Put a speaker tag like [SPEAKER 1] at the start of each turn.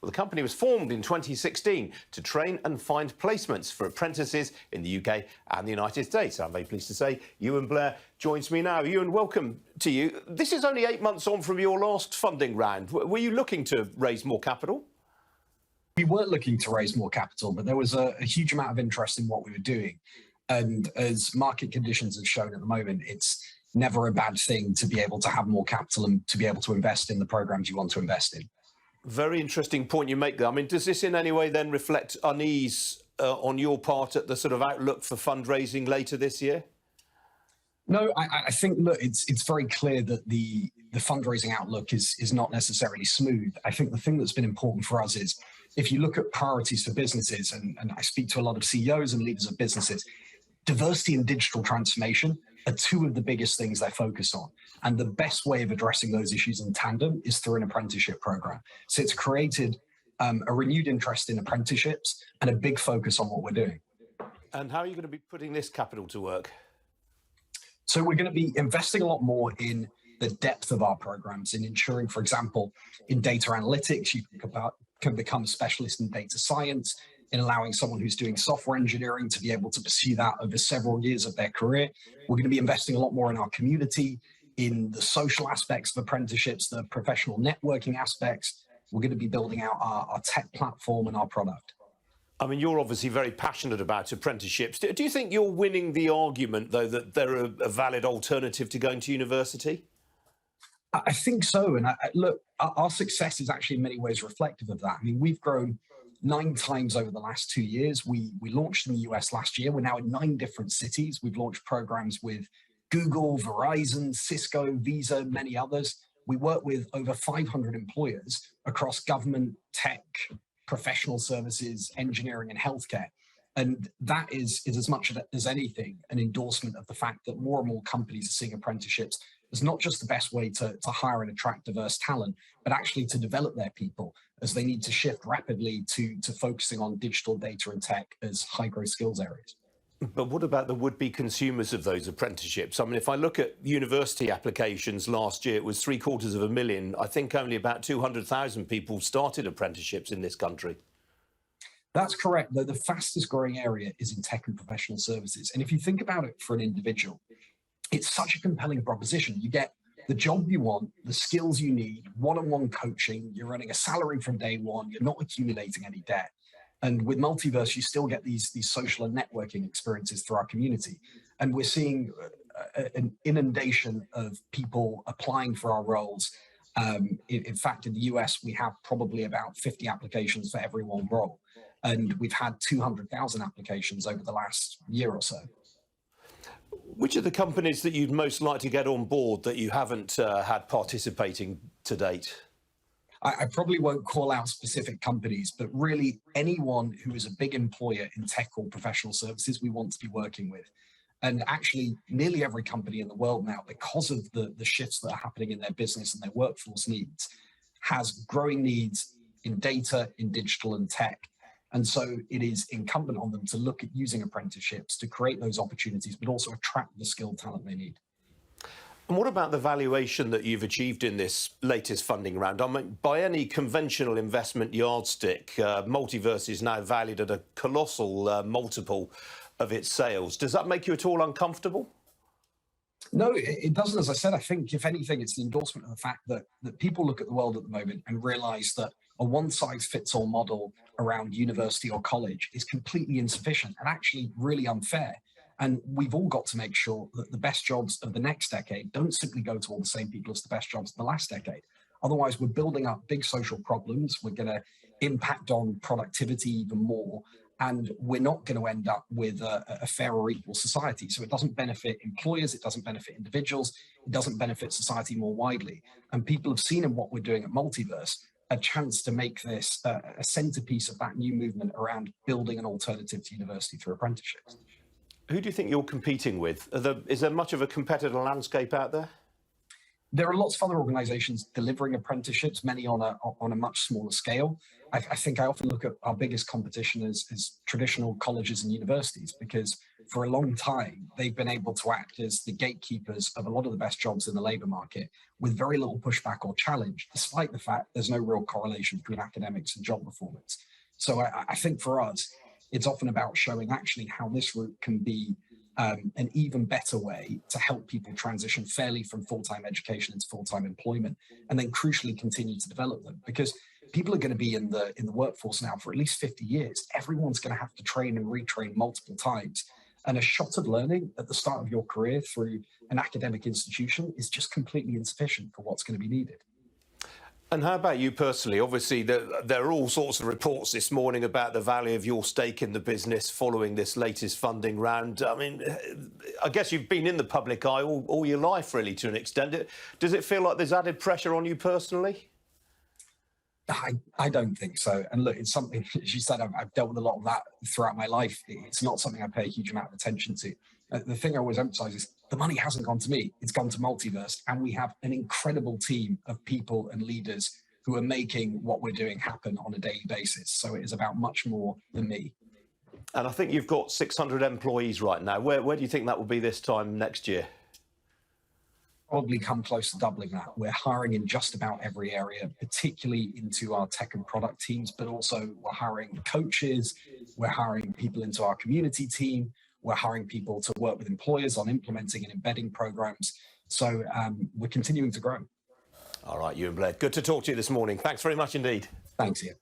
[SPEAKER 1] Well, the company was formed in 2016 to train and find placements for apprentices in the UK and the United States. I'm very pleased to say Euan Blair joins me now. Euan, welcome to you. This is only 8 months on from your last funding round. Were you looking to raise more capital?
[SPEAKER 2] We weren't looking to raise more capital, but there was a huge amount of interest in what we were doing. And as market conditions have shown at the moment, it's never a bad thing to be able to have more capital and to be able to invest in the programs you want to invest in.
[SPEAKER 1] Very interesting point you make there. I mean, does this in any way then reflect unease on your part at the sort of outlook for fundraising later this year?
[SPEAKER 2] No, I think, look, it's very clear that the fundraising outlook is not necessarily smooth. I think the thing that's been important for us is if you look at priorities for businesses, and I speak to a lot of CEOs and leaders of businesses, diversity and digital transformation are two of the biggest things they focus on. And the best way of addressing those issues in tandem is through an apprenticeship program. So it's created a renewed interest in apprenticeships and a big focus on what we're doing.
[SPEAKER 1] And how are you going to be putting this capital to work?
[SPEAKER 2] So we're going to be investing a lot more in the depth of our programs, in ensuring, for example, in data analytics, you can become a specialist in data science, in allowing someone who's doing software engineering to be able to pursue that over several years of their career. We're going to be investing a lot more in our community, in the social aspects of apprenticeships, the professional networking aspects. We're going to be building out our tech platform and our product.
[SPEAKER 1] I mean, you're obviously very passionate about apprenticeships. Do you think you're winning the argument, though, that they're a valid alternative to going to university?
[SPEAKER 2] I think so. And look, our success is actually in many ways reflective of that. I mean, we've grown 9 times over the last 2 years. We launched in the US last year. We're now in 9 different cities. We've launched programs with Google, Verizon, Cisco, Visa, many others. We work with over 500 employers across government, tech, professional services, engineering, and healthcare. And that is as much as anything an endorsement of the fact that more and more companies are seeing apprenticeships as not just the best way to hire and attract diverse talent, but actually to develop their people as they need to shift rapidly to focusing on digital data and tech as high growth skills areas.
[SPEAKER 1] But what about the would-be consumers of those apprenticeships? I mean, if I look at university applications last year, it was 750,000. I think only about 200,000 people started apprenticeships in this country.
[SPEAKER 2] That's correct. The fastest growing area is in tech and professional services. And if you think about it for an individual, it's such a compelling proposition. You get the job you want, the skills you need, one-on-one coaching, you're running a salary from day one, you're not accumulating any debt. And with Multiverse, you still get these social and networking experiences through our community. And we're seeing an inundation of people applying for our roles. In fact, in the US, we have probably about 50 applications for every one role. And we've had 200,000 applications over the last year or so.
[SPEAKER 1] Which are the companies that you'd most like to get on board that you haven't had participating to date?
[SPEAKER 2] I probably won't call out specific companies, but really anyone who is a big employer in tech or professional services we want to be working with. And actually, nearly every company in the world now, because of the shifts that are happening in their business and their workforce needs, has growing needs in data, in digital and tech. And so it is incumbent on them to look at using apprenticeships to create those opportunities, but also attract the skilled talent they need.
[SPEAKER 1] And what about the valuation that you've achieved in this latest funding round? I mean, by any conventional investment yardstick, Multiverse is now valued at a colossal multiple of its sales. Does that make you at all uncomfortable?
[SPEAKER 2] No, it doesn't. As I said, I think, if anything, it's the endorsement of the fact that people look at the world at the moment and realize that a one-size-fits-all model around university or college is completely insufficient and actually really unfair. And we've all got to make sure that the best jobs of the next decade don't simply go to all the same people as the best jobs of the last decade. Otherwise, we're building up big social problems. We're going to impact on productivity even more. And we're not going to end up with a fair or equal society. So it doesn't benefit employers, it doesn't benefit individuals, it doesn't benefit society more widely. And people have seen in what we're doing at Multiverse a chance to make this a centerpiece of that new movement around building an alternative to university through apprenticeships.
[SPEAKER 1] Who do you think you're competing with? Is there much of a competitive landscape out there?
[SPEAKER 2] There are lots of other organizations delivering apprenticeships, many on a much smaller scale. I think I often look at our biggest competition as traditional colleges and universities, because for a long time, they've been able to act as the gatekeepers of a lot of the best jobs in the labour market with very little pushback or challenge, despite the fact there's no real correlation between academics and job performance. So I think for us, it's often about showing actually how this route can be an even better way to help people transition fairly from full-time education into full-time employment, and then crucially continue to develop them, because people are going to be in the workforce now for at least 50 years. Everyone's going to have to train and retrain multiple times. And a shot of learning at the start of your career through an academic institution is just completely insufficient for what's going to be needed.
[SPEAKER 1] And how about you personally? Obviously, there are all sorts of reports this morning about the value of your stake in the business following this latest funding round. I mean, I guess you've been in the public eye all your life, really, to an extent. Does it feel like there's added pressure on you personally?
[SPEAKER 2] I don't think so. And look, it's something, as you said, I've dealt with a lot of that throughout my life. It's not something I pay a huge amount of attention to. The thing I always emphasize is the money hasn't gone to me. It's gone to Multiverse. And we have an incredible team of people and leaders who are making what we're doing happen on a daily basis. So it is about much more than me.
[SPEAKER 1] And I think you've got 600 employees right now. Where do you think that will be this time next year?
[SPEAKER 2] Probably come close to doubling that. We're hiring in just about every area, particularly into our tech and product teams, but also we're hiring coaches, we're hiring people into our community team, we're hiring people to work with employers on implementing and embedding programs. So we're continuing to grow.
[SPEAKER 1] All right, Euan Blair, good to talk to you this morning. Thanks very much indeed.
[SPEAKER 2] Thanks, Ian.